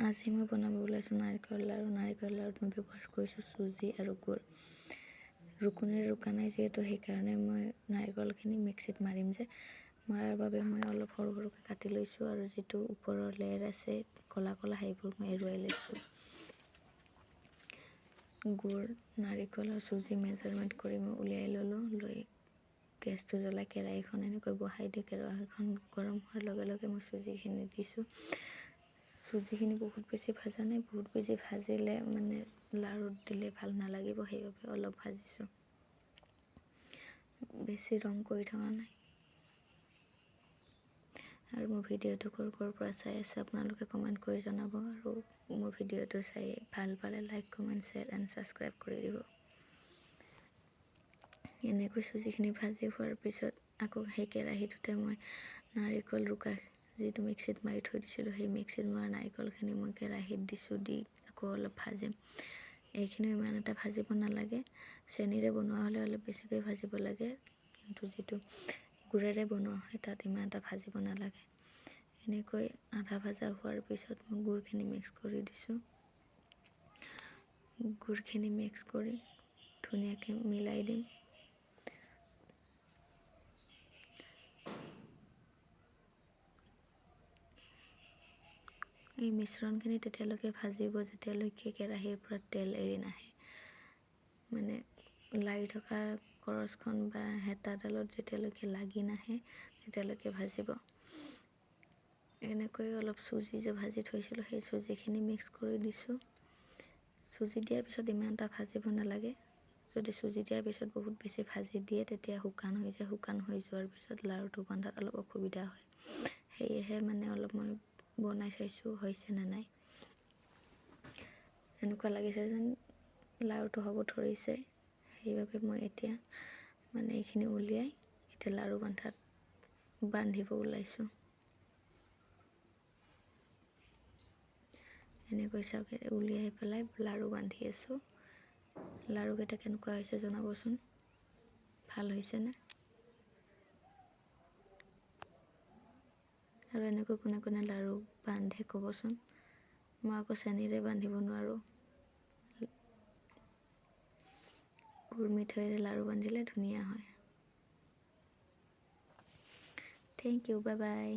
আজি মই বনাব ওলাইছোঁ নাৰিকল লাৰু। নাৰিকল লাৰুত মই ব্যৱহাৰ কৰিছোঁ চুজি আৰু গুড়। ৰুকনিৰে ৰুকা নাই যিহেতু সেইকাৰণে মই নাৰিকলখিনি মিক্সিত মাৰিম যে, মৰাৰ বাবে মই অলপ সৰু সৰুকৈ কাটি লৈছোঁ আৰু যিটো ওপৰৰ লেয়াৰ আছে ক'লা ক'লা সেইবোৰ মই এৰুৱাই লৈছোঁ। গুড়, নাৰিকল আৰু চুজি মেজাৰমেণ্ট কৰি মই উলিয়াই ল'লোঁ। লৈ গেছটো জ্বলাই কেৰাহীখন এনেকৈ বহাই দি কেৰাহীখন গৰম হোৱাৰ লগে লগে মই চুজিখিনি দিছোঁ। চুজিখিনি বহুত বেছি ভাজা নাই, বহুত বেছি ভাজিলে মানে লাৰুত দিলে ভাল নালাগিব, সেইবাবে অলপ ভাজিছোঁ, বেছি ৰং কৰি থকা নাই। আৰু মোৰ ভিডিঅ'টো ক'ৰ পৰা চাই আছে আপোনালোকে কমেণ্ট কৰি জনাব, আৰু মোৰ ভিডিঅ'টো চাই ভাল পালে like, comment, share and subscribe কৰি দিব। এনেকৈ চুজিখিনি ভাজি হোৱাৰ পিছত আকৌ সেই কেৰাহীটোতে মই নাৰিকল ৰুকা যিটো মিক্সিত মাৰি থৈ দিছিলোঁ, সেই মিক্সিত মৰা নাৰিকলখিনি মই কেৰাহীত দিছোঁ। দি আকৌ অলপ ভাজিম। এইখিনিও ইমান এটা ভাজিব নালাগে, চেনিৰে বনোৱা হ'লে অলপ বেছিকৈ ভাজিব লাগে, কিন্তু যিটো গুড়েৰে বনোৱা হয় তাত ইমান এটা ভাজিব নালাগে। এনেকৈ আধা ভাজা হোৱাৰ পিছত মই গুড়খিনি মিক্স কৰি দিছোঁ। গুড়খিনি মিক্স কৰি ধুনীয়াকৈ মিলাই দিম। এই মিশ্ৰণখিনি তেতিয়ালৈকে ভাজিব যেতিয়ালৈকে কেৰাহীৰ পৰা তেল এৰি নাহে, মানে লাগি থকা কৰচখন বা হেতাডালত যেতিয়ালৈকে লাগি নাহে তেতিয়ালৈকে ভাজিব। এনেকৈ অলপ চুজি যে ভাজি থৈছিলোঁ সেই চুজিখিনি মিক্স কৰি দিছোঁ। চুজি দিয়াৰ পিছত ইমান এটা ভাজিব নালাগে, যদি চুজি দিয়াৰ পিছত বহুত বেছি ভাজি দিয়ে তেতিয়া শুকান হৈ যায়। শুকান হৈ যোৱাৰ পিছত লাৰুটো বন্ধাত অলপ অসুবিধা হয়, সেয়েহে মানে অলপ মই বনাই চাইছোঁ হৈছে নে নাই। এনেকুৱা লাগিছে যেন লাৰুটো হ'ব ধৰিছে, সেইবাবে মই এতিয়া মানে এইখিনি উলিয়াই এতিয়া লাৰু বান্ধিব ওলাইছোঁ। এনেকৈ চাওক, উলিয়াই পেলাই লাৰু বান্ধি আছোঁ। লাৰুকেইটা কেনেকুৱা হৈছে জনাবচোন, ভাল হৈছেনে? আৰু এনেকৈ কোনে কোনে লাৰু বান্ধে ক'বচোন, মই আকৌ চেনিৰে বান্ধিব নোৱাৰোঁ। গুৰমিঠৈৰে লাৰু বান্ধিলে ধুনীয়া হয়। Thank you, bye by.